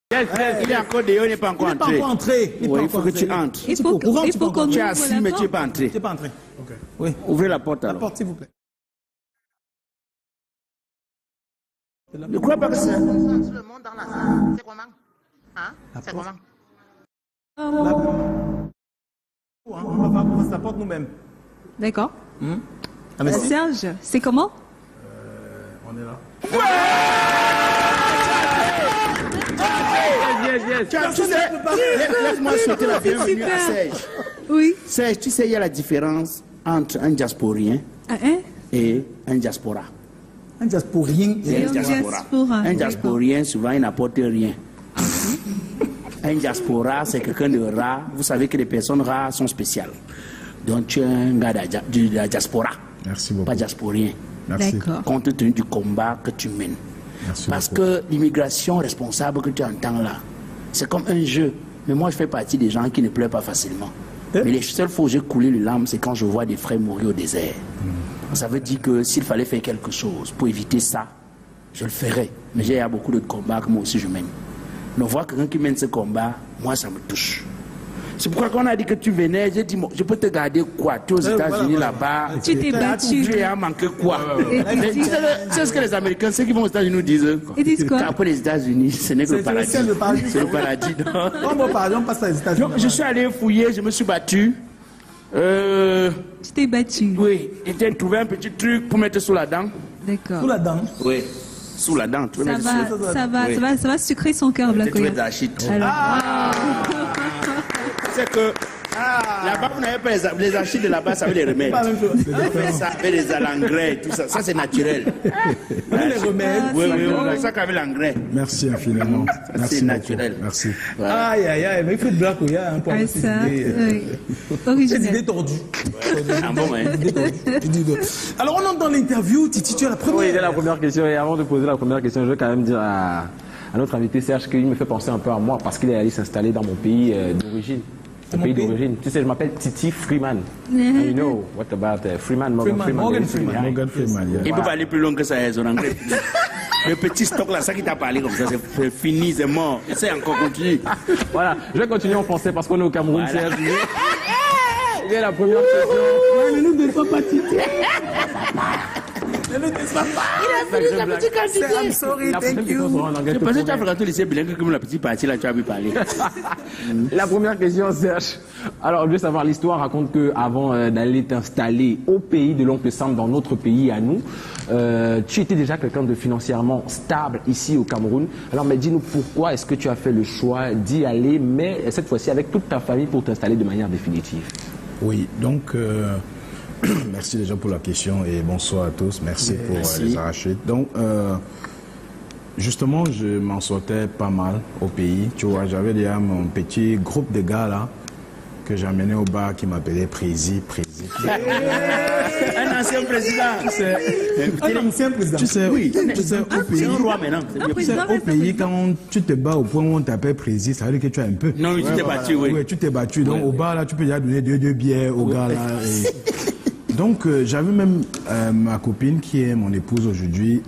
Il est encore dehors, il n'est pas encore entré. Il faut que tu entres. Il faut qu'on tu es assis, mais tu n'es pas entré. Tu n'es pas entré. Okay. Oui. Ouvrez la porte alors. La porte, s'il vous plaît. Je ne crois pas que c'est... Le monde dans la salle, c'est comment? Hein? C'est comment? On va ouvrir sa porte nous-mêmes. D'accord. Serge, c'est comment? On est là. Laisse-moi souhaiter la bienvenue à Serge. Oui. Serge, tu sais, il y a la différence entre un diasporien et un diaspora. Un diasporien et un diaspora. Un diasporien, souvent, il n'apporte rien. Un diaspora, c'est quelqu'un de rare. Vous savez que les personnes rares sont spéciales. Donc, tu es un gars de la diaspora. Merci beaucoup. Pas diasporien. Merci. Compte tenu du combat que tu mènes. Merci Parce beaucoup. que l'immigration responsable que tu entends là, c'est comme un jeu. Mais moi, je fais partie des gens qui ne pleurent pas facilement. Mais les seules fois où j'ai coulé les larmes, c'est quand je vois des frères mourir au désert. Ça veut dire que s'il fallait faire quelque chose pour éviter ça, je le ferais. Mais il y a beaucoup d'autres combats que moi aussi je mène. Mais voir quelqu'un qui mène ce combat, moi, ça me touche. C'est pourquoi quand on a dit que tu venais, j'ai dit, je peux te garder quoi? Tu es aux États-Unis là-bas. Tu t'es battu. Tu as manqué quoi? C'est ce que les Américains, ceux qui vont aux États-Unis nous disent. Ils disent quoi? Après les États-Unis, ce n'est que le paradis. C'est le paradis. Comment par exemple passe aux États-Unis? Je suis allé fouiller, je me suis battu. Tu t'es battu? Oui, j'ai trouvé un petit truc pour mettre sous la dent. D'accord. Sous la dent? Oui, sous la dent. Tu Ça va sucrer son cœur, Blakoya. C'est que là-bas, vous n'avez pas les archives de là-bas, ça veut les remèdes. Ça avec les l'engrais et tout ça. Ça, c'est naturel. Les remèdes? Oui, c'est ça qu'avec l'engrais. Merci infiniment. C'est naturel. Merci. Aïe, aïe, aïe, mais il faut de Blakoya pour avoir ces idées tordues. Alors, on entre dans l'interview. Titi, tu es la première. Oui, c'est la première question. Et avant de poser la première question, je veux quand même dire à notre invité Serge qu'il me fait penser un peu à moi parce qu'il est allé s'installer dans mon pays d'origine. Mon pays d'origine. Tu sais, je m'appelle Titi Freeman. You know what about Freeman, Morgan Freeman. Il peut pas aller plus loin que ça, son anglais. Le petit stock là, ça qui t'a parlé comme ça, c'est fini, c'est mort. C'est encore continué. Voilà, je vais continuer en français parce qu'on est au Cameroun, Serge. Il est la première question. Ne nous déçois pas, Titi. Ne nous déçois pas. Il a fini sa petite quantité. I'm sorry, thank you. Je pensais que tu as fréquenté le lycée bilingue comme la petite partie là, tu as pu parler. La première question, Serge. Alors, je veux savoir, l'histoire raconte que avant d'aller t'installer au pays de l'oncle Sam, dans notre pays à nous, tu étais déjà quelqu'un de financièrement stable ici au Cameroun. Alors, mais dis-nous pourquoi est-ce que tu as fait le choix d'y aller, mais cette fois-ci avec toute ta famille pour t'installer de manière définitive? Oui, donc merci déjà pour la question et bonsoir à tous. Merci pour les arrachés. Donc, justement, je m'en sortais pas mal au pays. Tu vois, j'avais déjà mon petit groupe de gars là que j'amenais au bar qui m'appelait Prési. Un ancien président. Un ancien président. Tu sais, oui. Tu sais, au pays, un roi maintenant. Tu sais, au pays, quand tu te bats au point où on t'appelle Prési, ça veut dire que tu as un peu. Non, tu t'es battu, oui. Oui, tu t'es battu. Donc, au bar là, tu peux déjà donner deux bières au gars là. Donc, j'avais même ma copine qui est mon épouse aujourd'hui.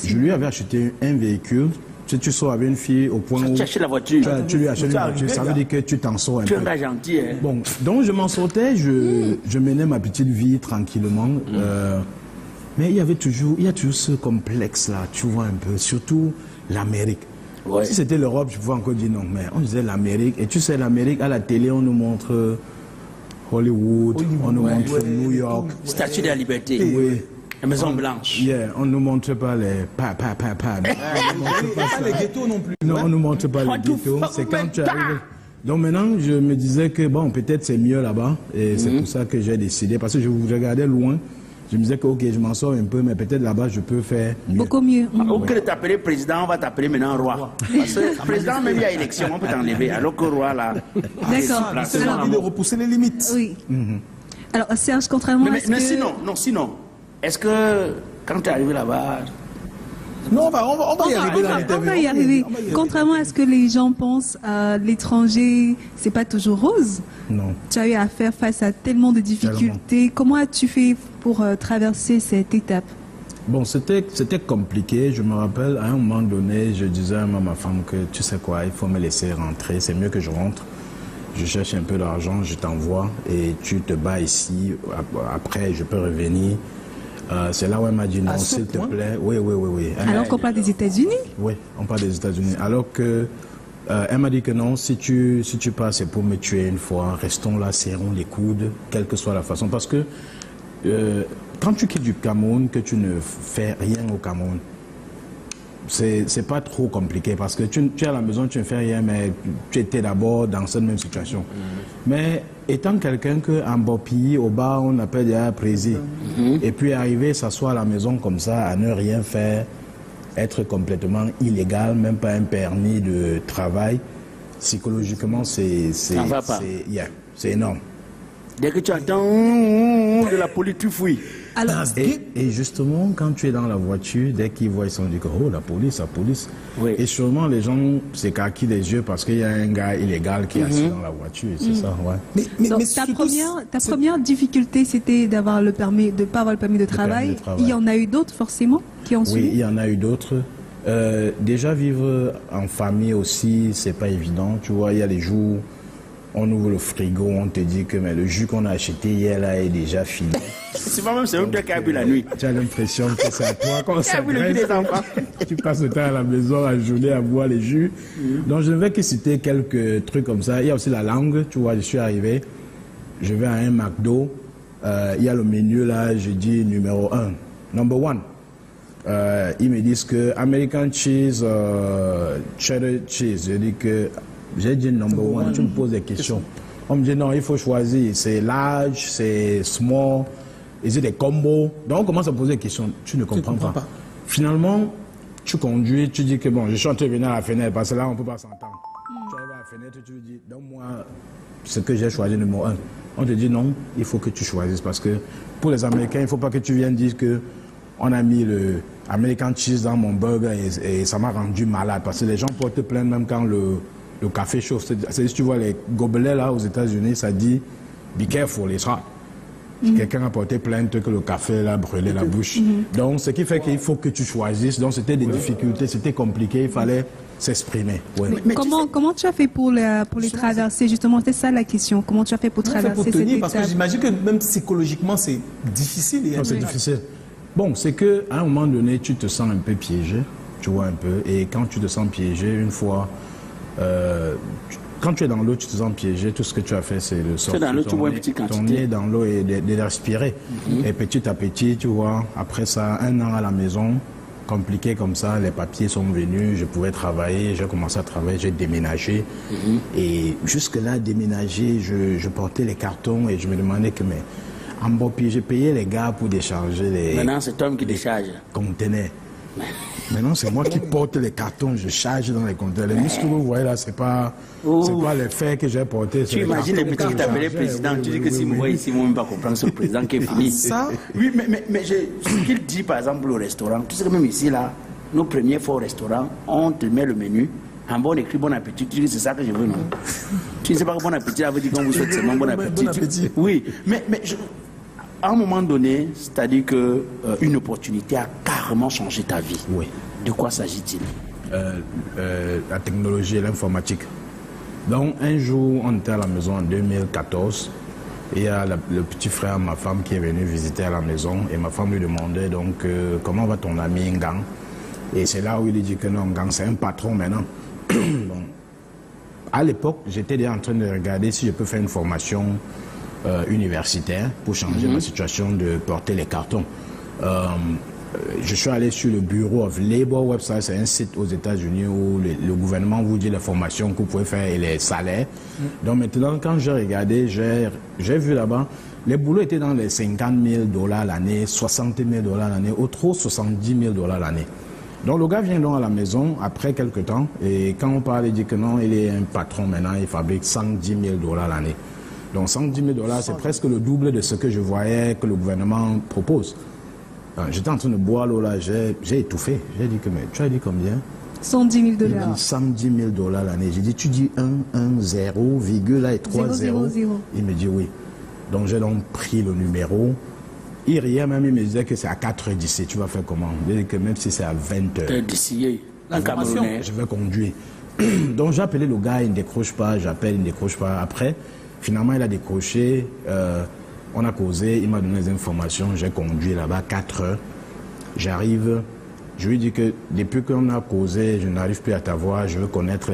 Je lui avais acheté un véhicule. Tu sors avec une fille au point où... Tu achètes la voiture. Tu lui achètes une voiture. Ça veut dire que tu t'en sors un peu. Tu es un gars gentil. Hein. Bon, donc je m'en sortais. Je menais ma petite vie tranquillement. Mais il y a toujours ce complexe là. Tu vois un peu. Surtout l'Amérique. Ouais. Si c'était l'Europe, je pouvais encore dire non. Mais on disait l'Amérique. Et tu sais, l'Amérique, à la télé, on nous montre... Hollywood, on nous montre New York. Statue de la liberté. Oui. La Maison Blanche. Yeah, on ne nous montre pas les pas les ghettos non plus. Non, on ne nous montre pas les ghettos. C'est quand tu arrives. Donc maintenant, je me disais que bon, peut-être c'est mieux là-bas. Et c'est pour ça que j'ai décidé. Parce que je regardais loin. Je me disais que ok, je m'en sors un peu, mais peut-être là-bas, je peux faire mieux. Beaucoup mieux. Au lieu de t'appeler président, on va t'appeler maintenant roi. Parce que président, même il y a élection, on peut t'enlever. Alors que roi, là... D'accord. C'est l'envie de repousser les limites. Oui. Alors, Serge, contrairement à ce que... sinon, est-ce que quand tu es arrivé là-bas... Non, on va y arriver dans l'interview. On va y arriver. Contrairement à ce que les gens pensent, l'étranger, c'est pas toujours rose. Non. Tu as eu à faire face à tellement de difficultés. Comment as-tu fait pour traverser cette étape? Bon, c'était compliqué. Je me rappelle, à un moment donné, je disais à ma femme que, tu sais quoi, il faut me laisser rentrer. C'est mieux que je rentre. Je cherche un peu d'argent, je t'envoie et tu te bats ici. Après, je peux revenir. C'est là où elle m'a dit non, s'il te plaît. Oui. Alors qu'on parle des États-Unis? Oui, on parle des États-Unis. Alors que elle m'a dit que non, si tu pars, c'est pour me tuer une fois. Restons là, serrons les coudes, quelle que soit la façon. Parce que quand tu quittes du Cameroun, que tu ne fais rien au Cameroun, c'est pas trop compliqué parce que tu es à la maison, tu ne fais rien, mais tu étais d'abord dans cette même situation. Mais étant quelqu'un qu'en bon pays, au bas, on appelle déjà prési, et puis arriver, s'asseoir à la maison comme ça, à ne rien faire, être complètement illégal, même pas un permis de travail, psychologiquement, c'est énorme. Dès que tu entends de la police, tu fuis. Alors, et justement, quand tu es dans la voiture, dès qu'ils voient, ils se disent que oh, la police. Oui. Et sûrement, les gens s'écarquillent les yeux parce qu'il y a un gars illégal qui est assis dans la voiture. C'est ça, ouais. Donc, ta première difficulté, c'était de ne pas avoir le permis de travail. Il y en a eu d'autres, forcément, qui ont suivi? Oui, il y en a eu d'autres. Déjà, vivre en famille aussi, c'est pas évident. Tu vois, il y a les jours, on ouvre le frigo, on te dit que mais le jus qu'on a acheté hier là est déjà fini. C'est pas même, c'est un truc qui a bu la nuit. Tu as l'impression que c'est à toi qu'on s'agresse. Tu passes le temps à la maison, la journée à boire les jus. Donc, je ne vais que citer quelques trucs comme ça. Il y a aussi la langue. Tu vois, je suis arrivé, je vais à un McDo. Il y a le menu là, je dis numéro 1, number 1. Ils me disent que American cheese, cheddar cheese. Je dis que j'ai dit number 1. Tu me poses des questions. On me dit non, il faut choisir. C'est large, c'est small. Ils ont des combos. Donc on commence à poser des questions. Tu ne comprends pas. Finalement, tu conduis, tu dis que bon, je suis en train de venir à la fenêtre parce que là on ne peut pas s'entendre. Tu arrives à la fenêtre, tu lui dis donne-moi ce que j'ai choisi numéro 1. On te dit non, il faut que tu choisisses parce que pour les Américains, il ne faut pas que tu viennes dire que on a mis le American cheese dans mon burger et ça m'a rendu malade parce que les gens portent plainte même quand le café chauffe. C'est si tu vois les gobelets là aux États-Unis, ça dit be careful, it's hot. Quelqu'un a porté plainte que le café l'a brûlé la bouche. Donc, ce qui fait qu'il faut que tu choisisses. Donc, c'était des difficultés, c'était compliqué, il fallait s'exprimer. Ouais. Mais comment tu as fait pour les traverser? Justement, c'est ça la question. Comment tu as fait pour traverser cette étape? Parce que j'imagine que même psychologiquement, c'est difficile. Non, c'est difficile. Bon, c'est qu'à un moment donné, tu te sens un peu piégé, tu vois un peu. Et quand tu te sens piégé, une fois... quand tu es dans l'eau, tu te sens piégé. Tout ce que tu as fait, c'est de sortir ton nez dans l'eau et de respirer. Et petit à petit, tu vois, après ça, 1 an à la maison, compliqué comme ça, les papiers sont venus, je pouvais travailler, j'ai commencé à travailler, j'ai déménagé. Et jusque-là, déménager, je portais les cartons et je me demandais que, mais en Bopi, j'ai payé les gars pour décharger les... Maintenant, c'est toi qui décharge. Conteneurs. Maintenant, c'est moi qui porte les cartons, je charge dans les conteneurs. Les muscles que vous voyez là, c'est pas les faits que j'ai portés. Tu imagines les petits qui t'appelaient président, tu dis que si moi ici, moi, je ne vais pas comprendre ce président qui est fini. Ça? Oui, mais ce qu'il dit par exemple au restaurant, tu sais que même ici, là, nos premiers fois au restaurant, on te met le menu, en bon écrit bon appétit, tu dis que c'est ça que je veux, non? Tu ne sais pas que bon appétit, ça veut dire qu'on vous souhaite seulement bon appétit. Bon appétit. Oui, mais à un moment donné, c'est-à-dire qu'une opportunité a carrément changé ta vie. Oui. De quoi s'agit-il? La technologie et l'informatique. Donc, un jour, on était à la maison en 2014. Et il y a le petit frère de ma femme qui est venu visiter à la maison. Et ma femme lui demandait donc comment va ton ami Ngang? Et c'est là où il dit que non, Ngang, c'est un patron maintenant. Bon. À l'époque, j'étais déjà en train de regarder si je peux faire une formation universitaire pour changer ma situation de porter les cartons. Je suis allé sur le Bureau of Labor website, c'est un site aux États-Unis où le gouvernement vous dit les formations que vous pouvez faire et les salaires. Donc maintenant, quand j'ai regardé, j'ai vu là-bas, les boulots étaient dans les 50 000 $ l'année, 60 000 $ l'année, au trop 70 000 $ l'année. Donc le gars vient donc à la maison après quelques temps et quand on parle, il dit que non, il est un patron maintenant, il fabrique 110 000 $ l'année. Donc 110 000 $, c'est presque le double de ce que je voyais que le gouvernement propose. J'étais en train de boire l'eau là, j'ai étouffé. J'ai dit que, mais tu as dit combien? 110 000 $. Il dit 110 000 $ l'année. J'ai dit, tu dis 0, virgule là et 3 0. Il me dit oui. Donc j'ai donc pris le numéro Il riait même, il me disait que c'est à 4h d'ici, tu vas faire comment? Il dit que même si c'est à 20h. D'ici, je vais conduire. Donc j'ai appelé le gars, il ne décroche pas, j'appelle, il ne décroche pas. Après, finalement, il a décroché, on a causé, il m'a donné des informations, j'ai conduit là-bas 4h. J'arrive, je lui dis que depuis qu'on a causé, je n'arrive plus à t'avoir, je veux connaître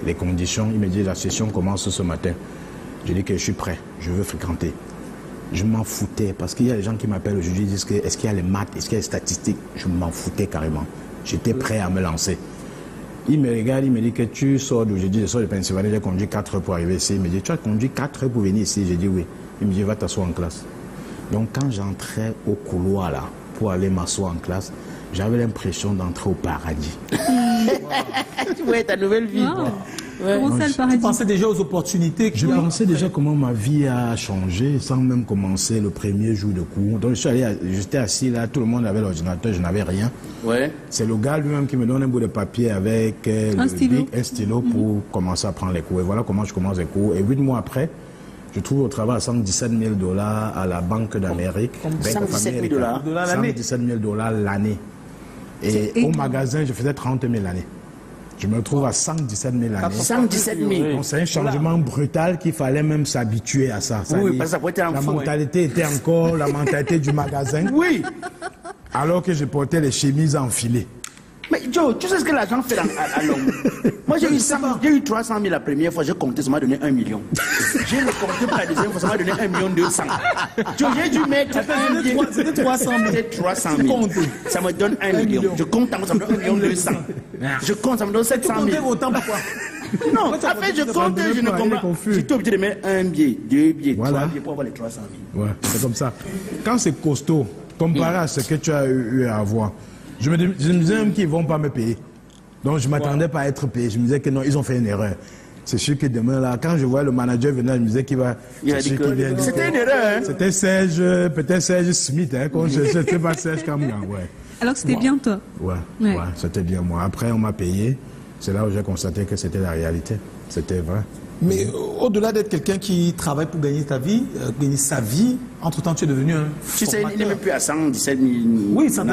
les conditions. Il me dit la session commence ce matin. Je dis que je suis prêt, je veux fréquenter. Je m'en foutais parce qu'il y a des gens qui m'appellent aujourd'hui, ils disent que est-ce qu'il y a les maths, est-ce qu'il y a les statistiques. Je m'en foutais carrément. J'étais prêt à me lancer. Il me regarde, il me dit que tu sors d'aujourd'hui, je sors de Pennsylvanie, j'ai conduit 4 heures pour arriver ici. Il me dit, tu as conduit 4 heures pour venir ici? J'ai dit oui. Il me dit, va t'asseoir en classe. Donc quand j'entrais au couloir là, pour aller m'asseoir en classe, j'avais l'impression d'entrer au paradis. Tu vois ta nouvelle vie. Wow. Ouais. Comment ça, le paradis? Tu pensais déjà aux opportunités que je pensais déjà comment ma vie a changé sans même commencer le premier jour de cours. Donc j'étais assis là, tout le monde avait l'ordinateur, je n'avais rien. Ouais. C'est le gars lui-même qui me donne un bout de papier avec un stylo pour commencer à prendre les cours. Et voilà comment je commence les cours. Et 8 mois après, je trouve au travail à $117 000 à la Banque d'Amérique. $117 000 l'année. $117 000 l'année. Et au magasin, je faisais 30 000 l'année. Je me retrouve à 117 000 l'année. 117 000. Donc c'est un changement brutal qu'il fallait même s'habituer à ça. Oui, parce que ça peut être un la fou, mentalité était encore la mentalité du magasin. Oui. Alors que je portais les chemises enfilées. Mais Joe, tu sais ce que l'argent fait à l'homme? Moi, j'ai eu 300 000 la première fois, j'ai compté, ça m'a donné 1 million. J'ai compté pour la deuxième fois, ça m'a donné 1 200 000. Joe, j'ai dû mettre un billet. C'était 300 000. C'était 300 000. Ça me donne 1 million. Je compte, ça me donne 1 200 000. Je compte, ça me donne 700 000. Tu comptais autant pourquoi? Non, en fait, je compte, je ne comprends pas. J'étais obligé de mettre un billet, 2 billets, 3 billets pour avoir les 300 000. Ouais, c'est comme ça. Quand c'est costaud, comparé à ce que tu as eu à avoir, je me disais même qu'ils ne vont pas me payer. Donc je ne m'attendais pas à être payé. Je me disais que non, ils ont fait une erreur. C'est sûr que demain, là, quand je vois le manager venir, je me disais qu'il va... C'était une erreur, hein? C'était Serge, peut-être Serge Smith, hein, quand je n'étais pas Serge Kamgan, ouais. Alors que c'était bien toi? Ouais, c'était bien moi. Après, on m'a payé. C'est là où j'ai constaté que c'était la réalité. C'était vrai. Mais au-delà d'être quelqu'un qui travaille pour gagner ta vie, gagner sa vie, entre-temps, tu es devenu un Tu sais, il n'est même plus à 117 000. Oui, ça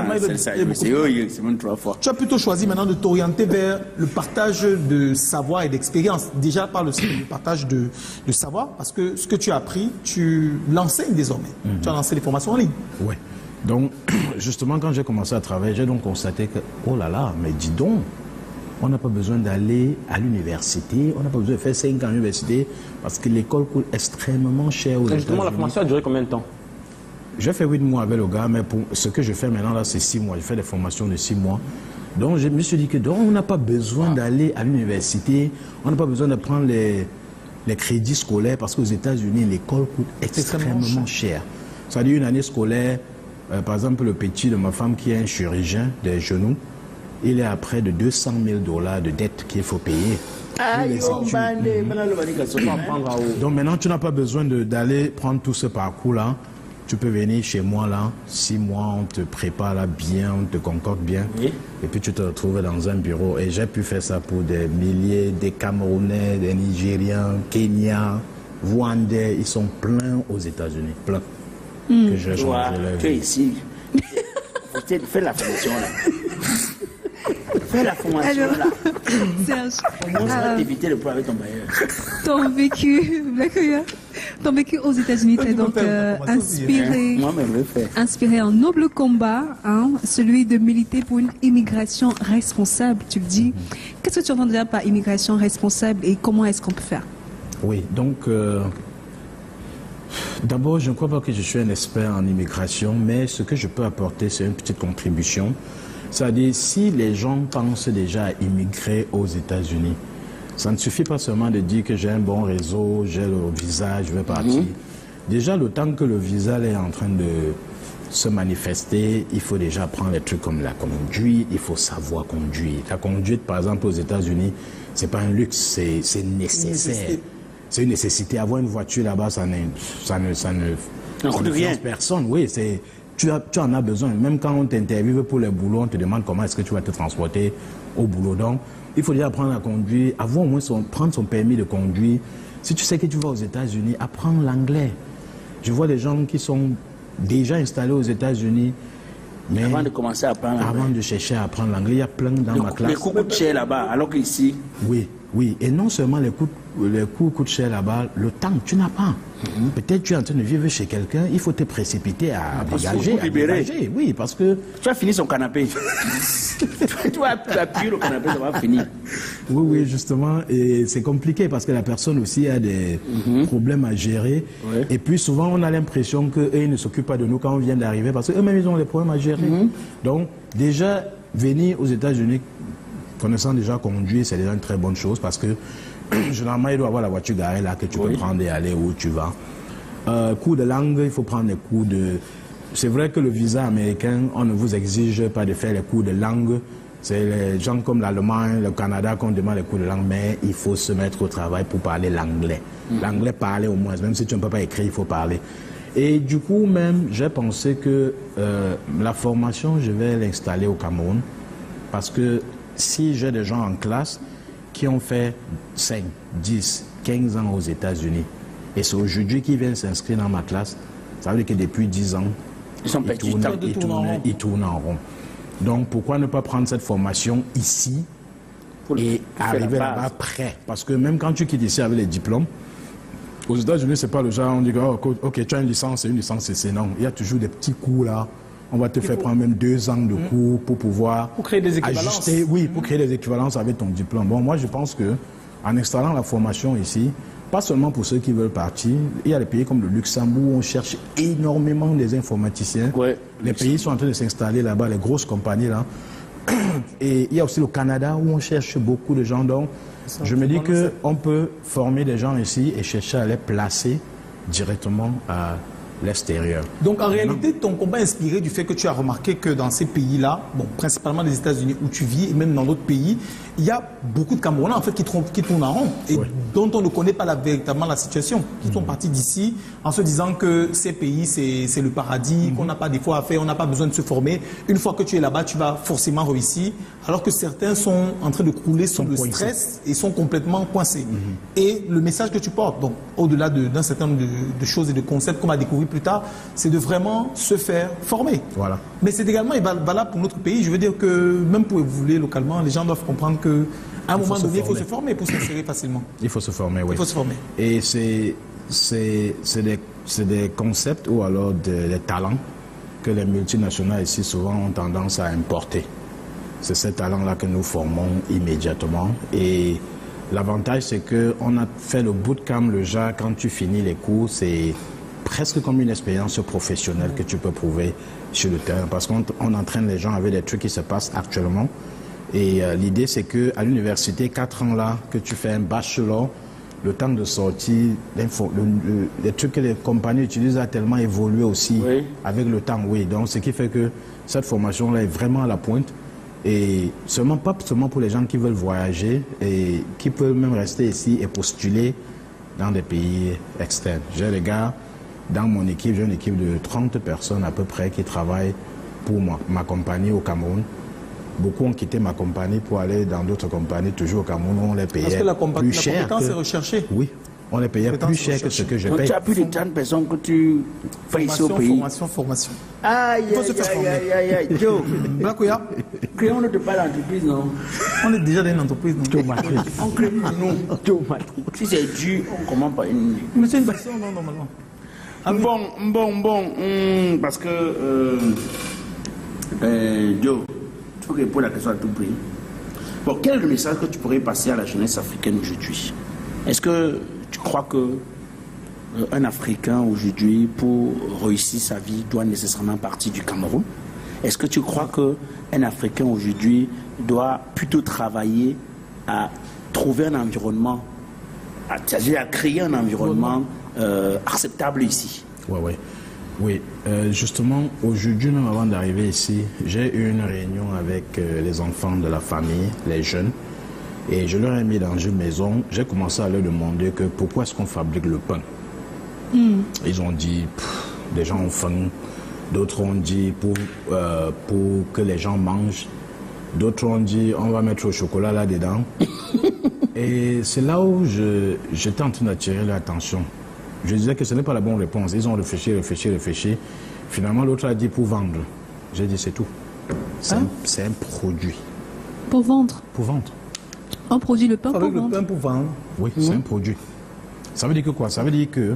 c'est même 3 fois. Tu as plutôt choisi maintenant de t'orienter vers le partage de savoir et d'expérience. Déjà par le partage de savoir, parce que ce que tu as appris, tu l'enseignes désormais. Tu as lancé des formations en ligne. Oui. Donc, justement, quand j'ai commencé à travailler, j'ai donc constaté que, oh là là, mais dis donc, on n'a pas besoin d'aller à l'université, on n'a pas besoin de faire 5 ans à l'université, parce que l'école coûte extrêmement cher aux États-Unis. Justement, la formation a duré combien de temps? J'ai fait 8 mois avec le gars, mais pour ce que je fais maintenant, là, c'est 6 mois. Je fais des formations de 6 mois. Donc, je me suis dit que donc, on n'a pas besoin d'aller à l'université, on n'a pas besoin de prendre les crédits scolaires, parce qu'aux États-Unis, l'école coûte extrêmement cher. C'est-à-dire une année scolaire, par exemple, le petit de ma femme qui est un chirurgien des genoux, il est à près de $200 000 de dette qu'il faut payer. Donc maintenant, tu n'as pas besoin d'aller prendre tout ce parcours-là. Tu peux venir chez moi là, 6 mois, on te prépare là bien, on te concorde bien. Oui. Et puis tu te retrouves dans un bureau. Et j'ai pu faire ça pour des milliers, des Camerounais, des Nigériens, Kenya, Rwandais. Ils sont pleins aux États-Unis, plein. Que j'ai changé leur vie. Tu es ici. Fais la formation là. Fais la formation là. Serge, au moins, ça va t'éviter le problème avec ton bailleur. Ton vécu aux États-Unis t'a donc inspiré un noble combat, hein, celui de militer pour une immigration responsable, tu le dis. Qu'est-ce que tu entends déjà par immigration responsable et comment est-ce qu'on peut faire? Oui, donc d'abord, je ne crois pas que je suis un expert en immigration, mais ce que je peux apporter, c'est une petite contribution. C'est-à-dire, si les gens pensent déjà à immigrer aux États-Unis, ça ne suffit pas seulement de dire que j'ai un bon réseau, j'ai le visa, je vais partir. Déjà, le temps que le visa est en train de se manifester, il faut déjà prendre les trucs comme la conduite, il faut savoir conduire. La conduite, par exemple, aux États-Unis, c'est pas un luxe, c'est nécessaire. C'est une nécessité. Avoir une voiture là-bas, ça ne coûte rien. Personne, oui, c'est... Tu en as besoin. Même quand on t'interviewe pour le boulot, on te demande comment est-ce que tu vas te transporter au boulot. Donc, il faut déjà apprendre à conduire, avoir au moins prendre son permis de conduire. Si tu sais que tu vas aux États-Unis, apprends l'anglais. Je vois des gens qui sont déjà installés aux États-Unis. Mais Avant de commencer à apprendre l'anglais. avant de chercher à apprendre l'anglais, il y a plein dans ma classe. Les cours coûtent cher là-bas, alors qu'ici... Oui, oui. Et non seulement les cours coûtent cher là-bas, le temps, tu n'as pas. Peut-être tu es en train de vivre chez quelqu'un, il faut te précipiter à dégager. Oui, parce que... Tu as fini son canapé. Tu vas appuyer le canapé, ça va finir. Oui, justement. Et c'est compliqué parce que la personne aussi a des problèmes à gérer. Ouais. Et puis souvent, on a l'impression qu'eux ne s'occupent pas de nous quand on vient d'arriver parce qu'eux-mêmes, ils ont des problèmes à gérer. Donc, déjà, venir aux États-Unis, connaissant déjà conduire, c'est déjà une très bonne chose parce que généralement, il doit avoir la voiture garée là que tu peux prendre et aller où tu vas. Cours de langue, il faut prendre des cours de... C'est vrai que le visa américain, on ne vous exige pas de faire les cours de langue. C'est les gens comme l'Allemagne, le Canada qu'on demande les cours de langue, mais il faut se mettre au travail pour parler l'anglais. L'anglais, parler au moins, même si tu ne peux pas écrire, il faut parler. Et du coup, même, j'ai pensé que la formation, je vais l'installer au Cameroun parce que si j'ai des gens en classe qui ont fait 5, 10, 15 ans aux États-Unis et c'est aujourd'hui qu'ils viennent s'inscrire dans ma classe, ça veut dire que depuis 10 ans, ils tournent en rond. Donc pourquoi ne pas prendre cette formation ici et arriver là-bas prêt? Parce que même quand tu quittes ici avec les diplômes, aux États-Unis, c'est pas le genre, on dit oh, ok, tu as une licence, c'est non. Il y a toujours des petits cours là. On va te faire prendre même 2 ans de cours pour pouvoir créer des équivalences. Ajuster, pour créer des équivalences avec ton diplôme. Bon, moi je pense que en installant la formation ici, pas seulement pour ceux qui veulent partir, il y a des pays comme le Luxembourg où on cherche énormément des informaticiens. Ouais. Les pays sont en train de s'installer là-bas, les grosses compagnies là. Et il y a aussi le Canada où on cherche beaucoup de gens. Donc, je me dis qu'on peut former des gens ici et chercher à les placer directement à l'extérieur. Donc en réalité, ton combat est inspiré du fait que tu as remarqué que dans ces pays-là, bon, principalement les États-Unis où tu vis et même dans d'autres pays, il y a beaucoup de Camerounais en fait qui tournent en rond et dont on ne connaît pas véritablement la situation, qui sont partis d'ici en se disant que ces pays c'est le paradis, qu'on n'a pas des fois à faire, on n'a pas besoin de se former. Une fois que tu es là-bas, tu vas forcément réussir, alors que certains sont en train de crouler sous le stress et sont complètement coincés. Et le message que tu portes, donc au-delà d'un certain nombre de choses et de concepts qu'on va découvrir plus tard, c'est de vraiment se faire former. Voilà. Mais c'est également valable pour notre pays. Je veux dire que même pour évoluer localement, les gens doivent comprendre qu'à un moment donné, il faut se former pour s'insérer facilement. Il faut se former, oui. Il faut se former. Et c'est des concepts ou alors des talents que les multinationales ici souvent ont tendance à importer. C'est ces talents-là que nous formons immédiatement. Et l'avantage, c'est qu'on a fait le bootcamp, le JA, quand tu finis les cours, c'est presque comme une expérience professionnelle que tu peux prouver sur le terrain parce qu'on entraîne les gens avec des trucs qui se passent actuellement. Et l'idée, c'est qu'à l'université, 4 ans là, que tu fais un bachelor, le temps de sortie, les trucs que les compagnies utilisent a tellement évolué aussi avec le temps. Oui, donc ce qui fait que cette formation-là est vraiment à la pointe. Et pas seulement pour les gens qui veulent voyager et qui peuvent même rester ici et postuler dans des pays externes. J'ai les gars dans mon équipe, j'ai une équipe de 30 personnes à peu près qui travaillent pour ma compagnie au Cameroun. Beaucoup ont quitté ma compagnie pour aller dans d'autres compagnies, toujours au Cameroun, où on les payait plus cher. La compétence est recherchée. Oui, on les payait plus cher que ce que je paye. Tu as plus de 30 personnes que tu fais ici au pays. Formation. Aïe, aïe, Joe. Blakoya. Créons notre part d'entreprise, non? On est déjà dans une entreprise, non? On crée nous. Si c'est dur, on commence par une... Mais c'est une passion, non, normalement. Bon, parce que Joe, tu peux répondre à la question à tout prix. Bon, quel est le message que tu pourrais passer à la jeunesse africaine aujourd'hui? Est-ce que tu crois que un Africain aujourd'hui, pour réussir sa vie, doit nécessairement partir du Cameroun? Est-ce que tu crois qu'un Africain aujourd'hui doit plutôt travailler à trouver un environnement, c'est-à-dire à créer un environnement acceptable ici? Oui, justement, aujourd'hui, même avant d'arriver ici, j'ai eu une réunion avec les enfants de la famille, les jeunes, et je leur ai mis dans une maison. J'ai commencé à leur demander que pourquoi est-ce qu'on fabrique le pain. Ils ont dit, des gens ont faim, d'autres ont dit pour que les gens mangent, d'autres ont dit on va mettre le chocolat là-dedans. Et c'est là où j'étais en train d'attirer leur attention. Je disais que ce n'est pas la bonne réponse. Ils ont réfléchi. Finalement, l'autre a dit pour vendre. J'ai dit c'est tout. C'est un produit. Pour vendre. Pour vendre. On produit le pain pour Avec le vendre. pain pour vendre. Oui, c'est un produit. Ça veut dire que quoi? Ça veut dire que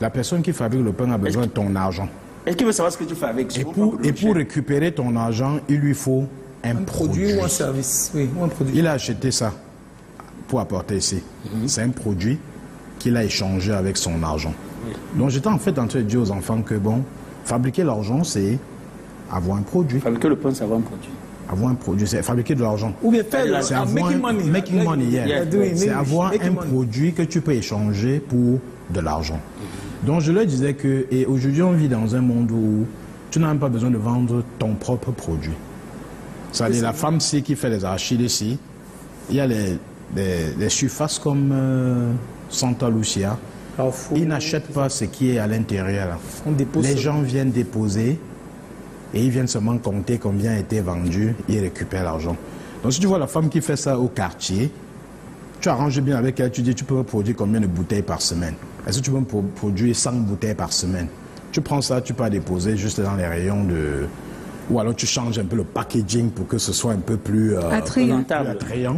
la personne qui fabrique le pain a besoin de ton argent. Est-ce qu'il veut savoir ce que tu fais avec? Et pour récupérer ton argent, il lui faut un produit. Ou un service. Oui, ou un produit. Il a acheté ça pour apporter ici. C'est un produit qu'il a échangé avec son argent. Donc j'étais en fait en train de dire aux enfants que bon, fabriquer l'argent, c'est avoir un produit. Fabriquer le pain, c'est avoir un produit. Avoir un produit, c'est fabriquer de l'argent. Ou bien faire C'est un avoir making money. making money, yeah. Yeah. C'est avoir un produit que tu peux échanger pour de l'argent. Donc je leur disais que, et aujourd'hui on vit dans un monde où tu n'as même pas besoin de vendre ton propre produit. C'est-à-dire la femme ci qui fait les arachides ici, il y a les surfaces comme Santa Lucia. Ils n'achètent pas ce qui est à l'intérieur. Les gens viennent déposer et ils viennent seulement compter combien a été vendu et récupèrent l'argent. Donc si tu vois la femme qui fait ça au quartier, tu arranges bien avec elle, tu dis tu peux me produire combien de bouteilles par semaine? Est-ce que tu peux me produire 100 bouteilles par semaine? Tu prends ça, tu peux déposer juste dans les rayons de... Ou alors tu changes un peu le packaging pour que ce soit un peu plus attrayant.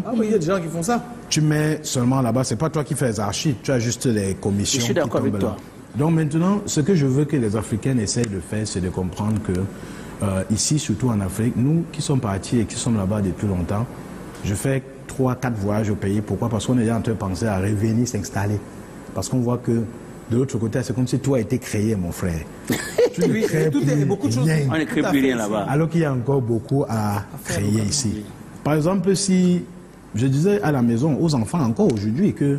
Ah oui, il y a des gens qui font ça. Tu mets seulement là-bas, c'est pas toi qui fais les archives, tu as juste les commissions. Je suis d'accord avec toi. Donc maintenant, ce que je veux que les Africains essayent de faire, c'est de comprendre que ici, surtout en Afrique, nous qui sommes partis et qui sommes là-bas depuis longtemps, je fais 3-4 voyages au pays. Pourquoi? Parce qu'on est en train de penser à revenir s'installer. Parce qu'on voit que de l'autre côté, c'est comme si tout a été créé, mon frère. Tu ne crées plus beaucoup de choses. rien. On ne crée plus rien là-bas. Alors qu'il y a encore beaucoup à créer ici. Par exemple, si je disais à la maison, aux enfants encore aujourd'hui, que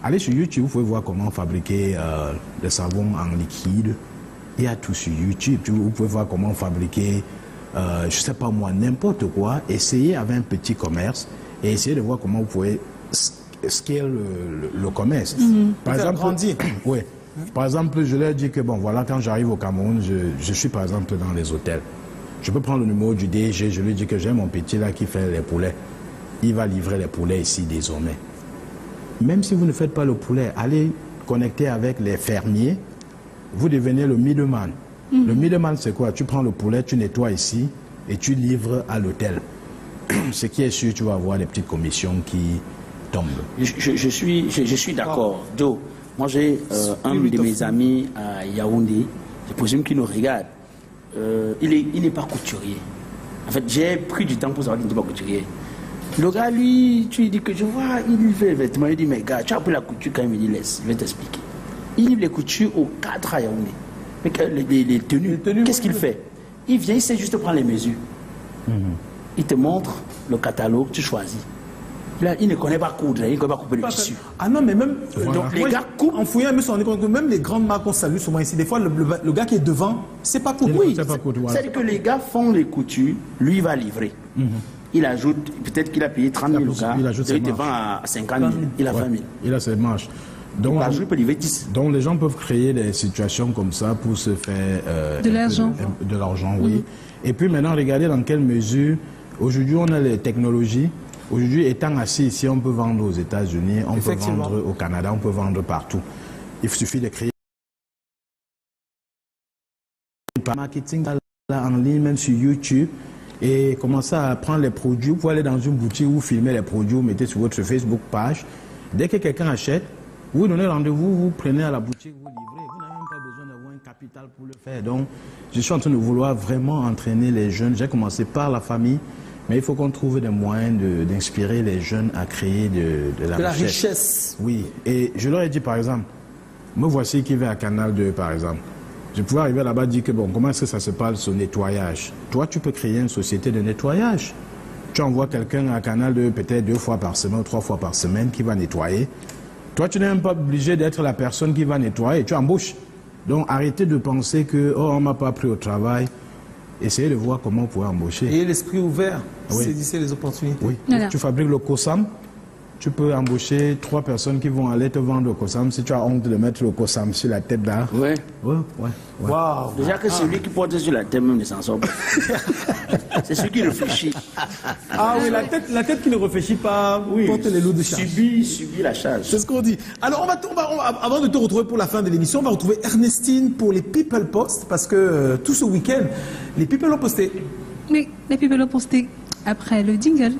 allez sur YouTube, vous pouvez voir comment fabriquer le savon en liquide. Il y a tout sur YouTube. Vous pouvez voir comment fabriquer, je ne sais pas moi, n'importe quoi. Essayez avec un petit commerce et essayez de voir comment vous pouvez scale le commerce. Par exemple, oui. Par exemple, je leur dis que bon, voilà, quand j'arrive au Cameroun, je suis par exemple dans les hôtels. Je peux prendre le numéro du DG, je lui dis que j'ai mon petit là qui fait les poulets. Il va livrer les poulets ici désormais. Même si vous ne faites pas le poulet, allez connecter avec les fermiers, vous devenez le middleman. Le middleman, c'est quoi? Tu prends le poulet, tu nettoies ici et tu livres à l'hôtel. Ce qui est sûr, tu vas avoir des petites commissions qui tombent. Je suis d'accord. Joe, moi j'ai un de mes amis à Yaoundé, je présume qu'il nous regarde. Il n'est pas couturier. En fait, j'ai pris du temps pour savoir qu'il n'est pas couturier. Le gars, lui, tu lui dis que je vois, il fait les vêtements. Il dit, mais gars, tu as appris la couture quand il me dit, laisse, je vais t'expliquer. Il livre les coutures au cadre à Yaoundé. Les tenues, qu'est-ce qu'il fait? Il vient, il sait juste prendre les mesures. Il te montre le catalogue, tu choisis. Là, il ne connaît pas coudre, il ne connaît pas couper le tissu. Ah non, mais même Donc les gars coupent. En fouillant, on s'est rendu compte que même les grandes marques, on salue souvent ici. Des fois, le gars qui est devant, c'est pas coudre. Oui, c'est-à-dire que les gars font les coutures, lui il va livrer. Il ajoute, peut-être qu'il a payé 30 000 le gars, il te vend à 50 000, il a 20 000. Il a ses marges. Donc, il peut livrer 10. Donc les gens peuvent créer des situations comme ça pour se faire de l'argent. De l'argent, oui. Et puis maintenant, regardez dans quelle mesure, aujourd'hui on a les technologies. Aujourd'hui, étant assis ici, on peut vendre aux États-Unis, on peut vendre au Canada, on peut vendre partout. Il suffit de créer un marketing en ligne, même sur YouTube, et commencer à prendre les produits. Vous pouvez aller dans une boutique, vous filmez les produits, vous mettez sur votre Facebook page. Dès que quelqu'un achète, vous donnez rendez-vous, vous prenez à la boutique, vous livrez. Vous n'avez même pas besoin d'avoir un capital pour le faire. Donc, je suis en train de vouloir vraiment entraîner les jeunes. J'ai commencé par la famille. Mais il faut qu'on trouve des moyens d'inspirer les jeunes à créer de la richesse. Oui. Et je leur ai dit, par exemple, me voici qui va à Canal 2, par exemple. Je pouvais arriver là-bas et dire que, bon, comment est-ce que ça se passe au nettoyage? Toi, tu peux créer une société de nettoyage. Tu envoies quelqu'un à Canal 2 peut-être 2 fois par semaine ou 3 fois par semaine qui va nettoyer. Toi, tu n'es même pas obligé d'être la personne qui va nettoyer. Tu embauches. Donc, arrêtez de penser que, oh, on ne m'a pas pris au travail. Essayez de voir comment on pourrait embaucher. Et l'esprit ouvert, oui. saisissez les opportunités. Oui. Voilà. Tu fabriques le COSAM, tu peux embaucher 3 personnes qui vont aller te vendre le Kosam si tu as honte de mettre le Kosam sur la tête là. Ouais. Ouais. Waouh. Déjà que celui qui porte sur la tête même ne s'en sort pas. C'est celui qui réfléchit. Ah oui, la tête qui ne réfléchit pas porte les lots de charge. Subit la charge. C'est ce qu'on dit. Alors, avant de te retrouver pour la fin de l'émission, on va retrouver Ernestine pour les People Post, parce que tout ce week-end, les People ont posté. Mais les people ont posté après le jingle.